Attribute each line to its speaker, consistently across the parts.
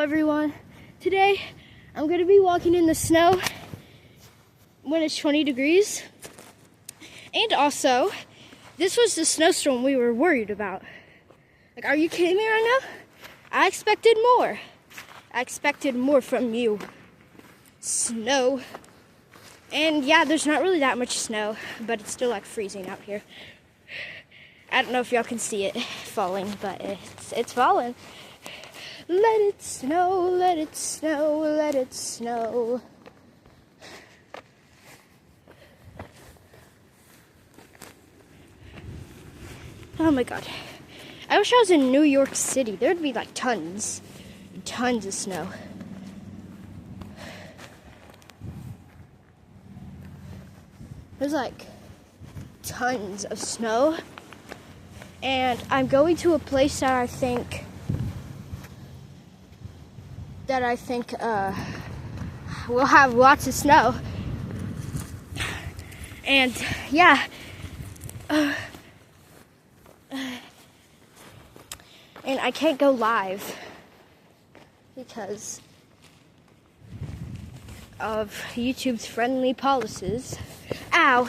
Speaker 1: everyone. Today I'm going to be walking in the snow when it's 20 degrees. And also, this was the snowstorm we were worried about. Like, are you kidding me right now? I expected more. I expected more from you. Snow. And yeah, there's not really that much snow, but it's still like freezing out here. I don't know if y'all can see it falling, but it's falling. Let it snow, let it snow, let it snow. Oh my god. I wish I was in New York City. There'd be like tons of snow. There's like tons of snow. And I'm going to a place that I think will have lots of snow. And yeah. And I can't go live because of YouTube's friendly policies. Ow.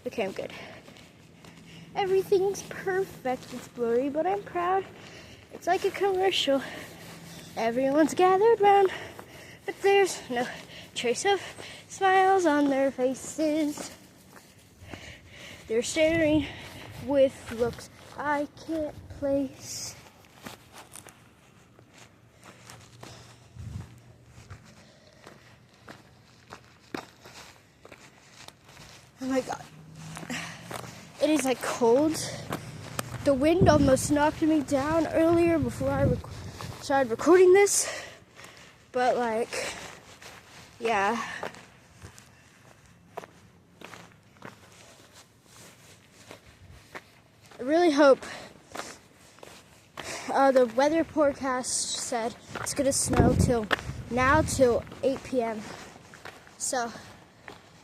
Speaker 1: Okay, I'm good. Everything's perfect. It's blurry, but I'm proud. It's like a commercial. Everyone's gathered round, but there's no trace of smiles on their faces. They're staring with looks I can't place. Oh my god. It is like cold. The wind almost knocked me down earlier before I started recording this. But like, yeah. I really hope the weather forecast said it's gonna snow till 8 p.m. So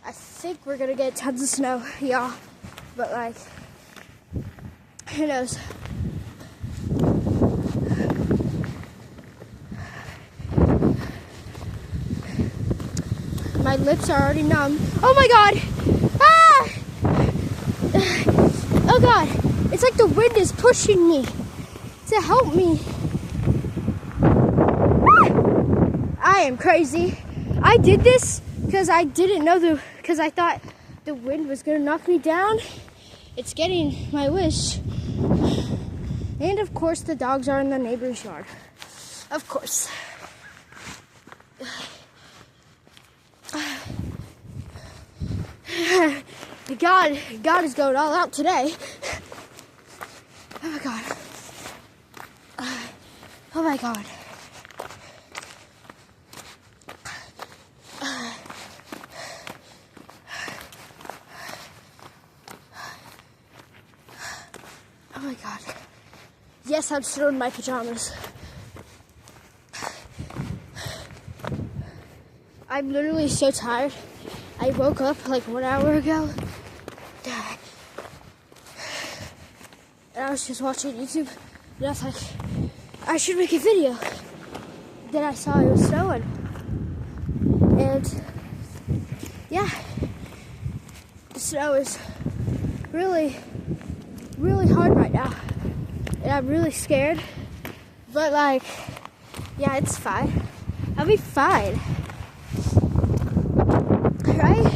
Speaker 1: I think we're gonna get tons of snow, y'all. But like, who knows? My lips are already numb. Oh my god! Ah! Oh god! It's like the wind is pushing me to help me. I am crazy. I did this because I didn't know because I thought the wind was gonna knock me down. It's getting my wish. And of course the dogs are in the neighbor's yard. Of course. God is going all out today. Oh my god. Oh my god. Oh my god. Yes, I'm still in my pajamas. I'm literally so tired. I woke up like 1 hour ago. And I was just watching YouTube. And I was like, I should make a video. Then I saw it was snowing. And yeah, the snow is really hard right now. And I'm really scared. But like, yeah, it's fine. I'll be fine. Right?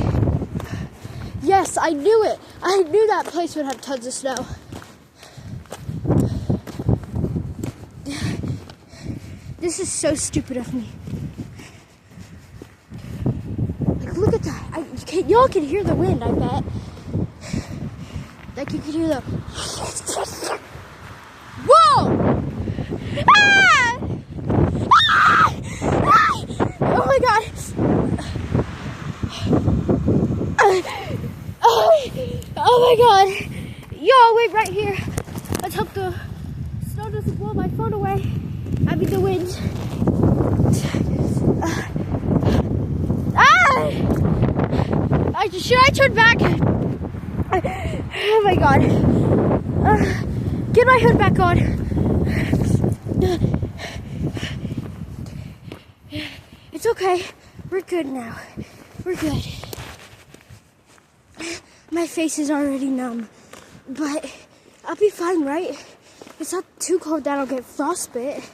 Speaker 1: Yes, I knew it. I knew that place would have tons of snow. This is so stupid of me. Like, look at that. Y'all can hear the wind, I bet. Like, you can hear the... Whoa! Ah! Ah! Ah! Oh my god! Oh my god! Y'all, wait right here. Let's hope the snow doesn't blow my phone away. I mean the wind. Should I turn back? Oh my god. Get my hood back on. okay. We're good now. We're good. My face is already numb, but I'll be fine, right? It's not too cold that I'll get frostbite.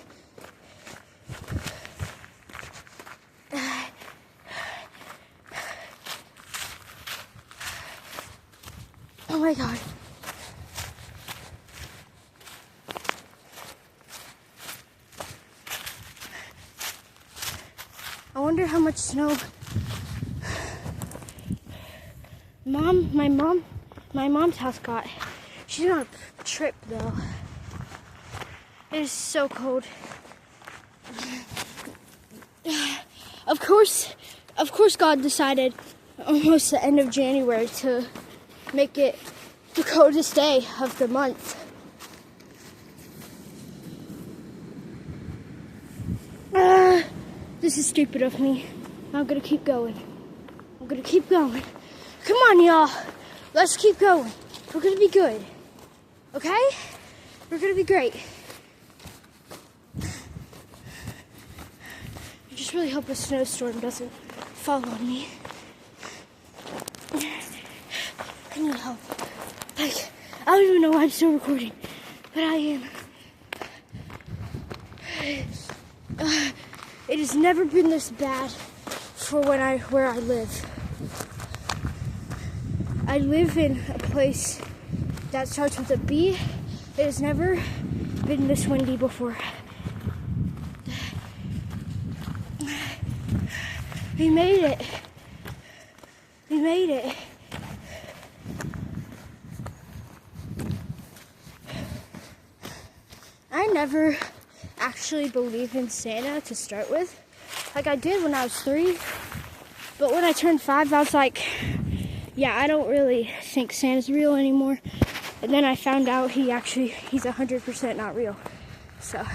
Speaker 1: Oh my God. I wonder how much snow. My mom's house got. She's on a trip though. It is so cold. Of course God decided almost the end of January to make it the coldest day of the month. This is stupid of me. I'm gonna keep going. Come on, y'all. Let's keep going. We're gonna be good. Okay? We're gonna be great. I just really hope a snowstorm doesn't fall on me. I need help. Like, I don't even know why I'm still recording, but I am. It has never been this bad for where I live. I live in a place that starts with a B. It has never been this windy before. We made it. I never actually believed in Santa to start with. Like I did when I was 3. But when I turned 5, I was like, yeah, I don't really think Santa's real anymore. And then I found out he's 100% not real. So,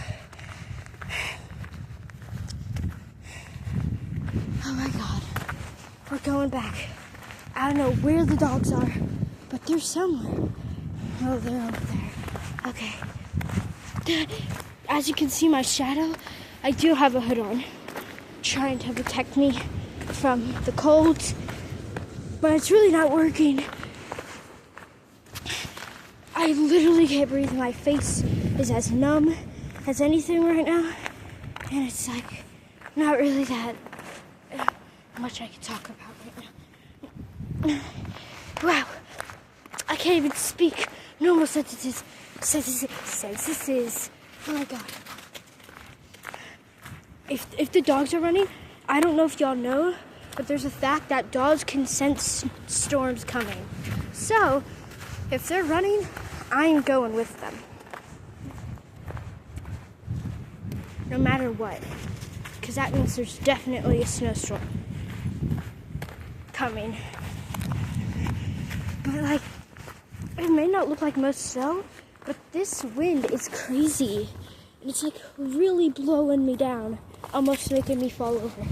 Speaker 1: oh my God, we're going back. I don't know where the dogs are, but they're somewhere. Oh, they're over there. Okay. As you can see my shadow, I do have a hood on, trying to protect me from the cold, but it's really not working. I literally can't breathe. My face is as numb as anything right now, and it's like not really that much I can talk about right now. Wow, I can't even speak normal sentences. Oh my God. If the dogs are running, I don't know if y'all know, but there's a fact that dogs can sense storms coming. So, if they're running, I'm going with them. No matter what. Because that means there's definitely a snowstorm coming. But like, it may not look like most snow, but this wind is crazy. And it's like really blowing me down, almost making me fall over.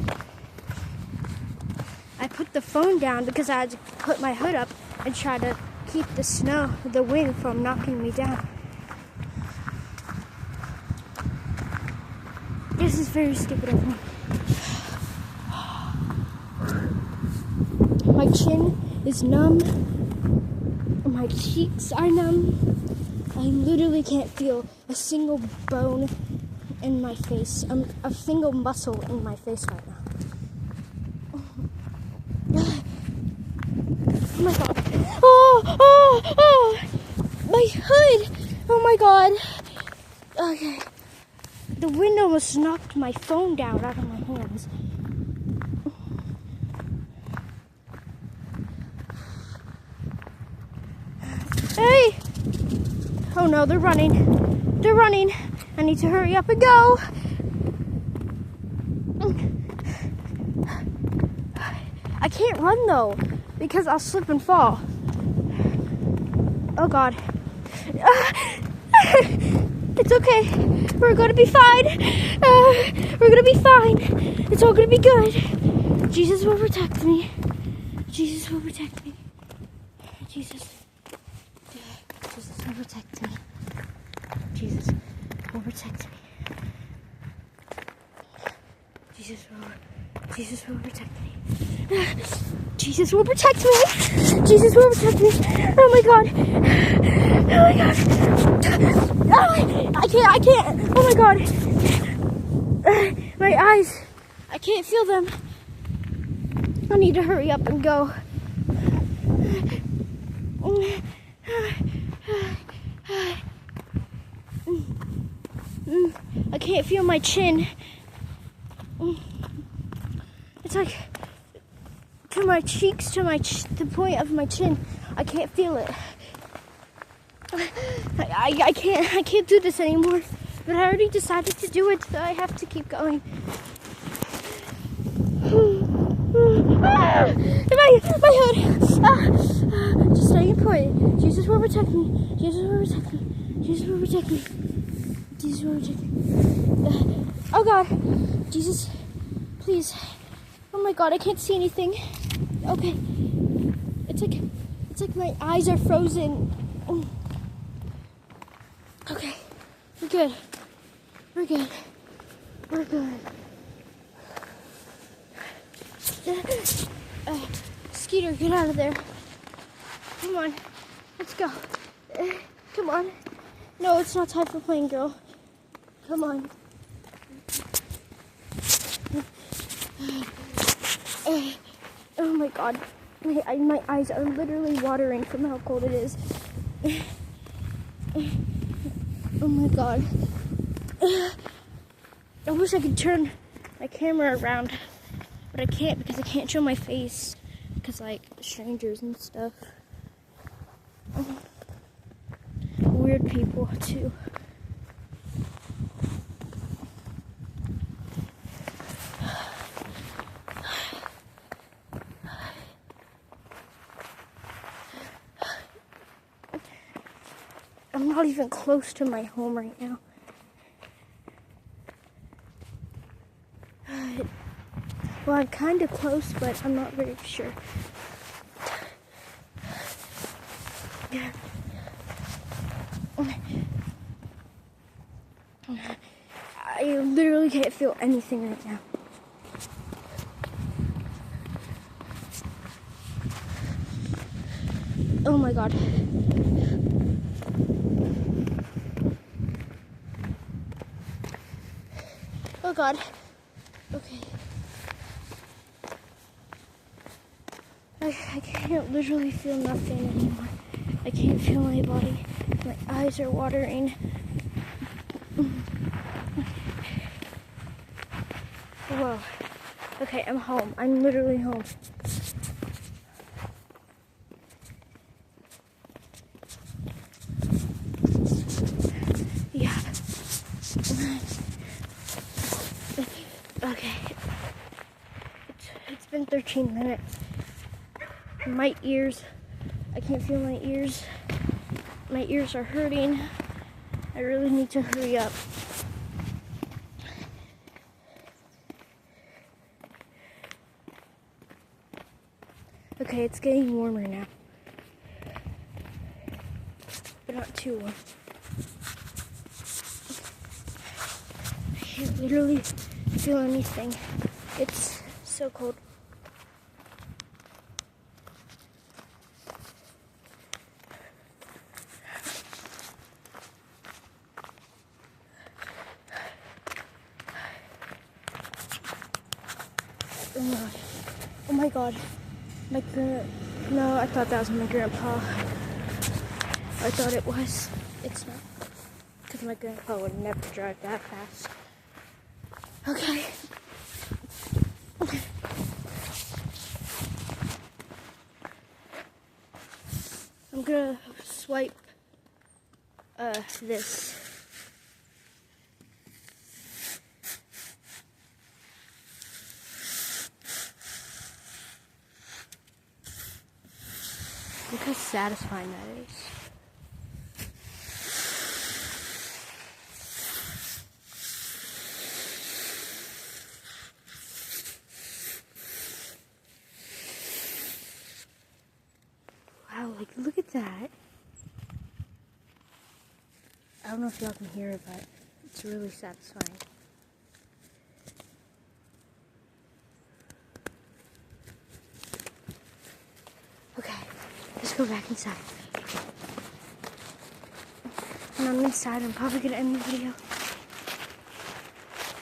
Speaker 1: I put the phone down because I had to put my hood up and try to keep the wind from knocking me down. This is very stupid of me. My chin is numb. My cheeks are numb. I literally can't feel a single bone in my face. A single muscle in my face right now. Oh my God. Oh, my hood. Oh my God. Okay. The wind almost knocked my phone down out of my hands. Hey. Oh no, they're running. I need to hurry up and go. I can't run though, because I'll slip and fall. Oh God. It's okay. We're gonna be fine. We're gonna be fine. It's all gonna be good. Jesus will protect me. Jesus will protect me. Jesus will protect me. Jesus will protect me. Jesus will Jesus will protect me. Jesus will protect me. Jesus will protect me. Oh my God. Oh my God. Oh, I can't. Oh my God. My eyes. I can't feel them. I need to hurry up and go. I can't feel my chin. It's like to my cheeks, to the point of my chin. I can't feel it. I can't do this anymore. But I already decided to do it, so I have to keep going. My hood. Just staying put. Jesus will protect me. Jesus will protect me. Jesus will protect me. Jesus will protect me. Oh God. Jesus. Please. Oh my God, I can't see anything. Okay. It's like my eyes are frozen. Okay. We're good. We're good. We're good. Skeeter, get out of there. Come on. Let's go. Come on. No, it's not time for playing, girl. Come on. Oh my God. My eyes are literally watering from how cold it is. Oh my God. I wish I could turn my camera around, but I can't because I can't show my face because like strangers and stuff. Weird people too. I'm not even close to my home right now. Well, I'm kind of close, but I'm not very sure. Yeah. I literally can't feel anything right now. Oh my God. Oh God. Okay. I can't literally feel nothing anymore. I can't feel my body. My eyes are watering. Whoa. Okay, I'm home. I'm literally home. Yeah. Okay. It's been 13 minutes. My ears. I can't feel my ears. My ears are hurting. I really need to hurry up. Okay, it's getting warmer now. But not too warm. I can't literally feel anything. It's so cold. Oh my God. No, I thought that was my grandpa. I thought it was. It's not. Because my grandpa would never drive that fast. Okay. I'm gonna swipe this. Look how satisfying that is. Wow, like look at that. I don't know if y'all can hear it, but it's really satisfying. go back inside. When I'm inside, I'm probably gonna end the video.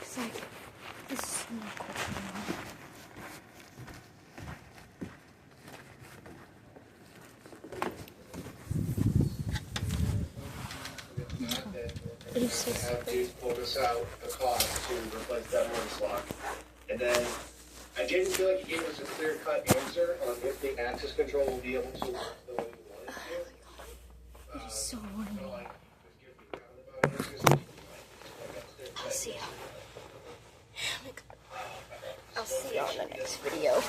Speaker 1: It's like, this is not cool anymore.
Speaker 2: Have to pull this out the cost to replace that harness lock. And then I didn't feel like he gave us a clear-cut answer on if the access control will be able to work the way we want it to.
Speaker 1: It is so annoying.
Speaker 2: So, like, just give me roundabout answers.
Speaker 1: I'll see you. I'll see you on the next video.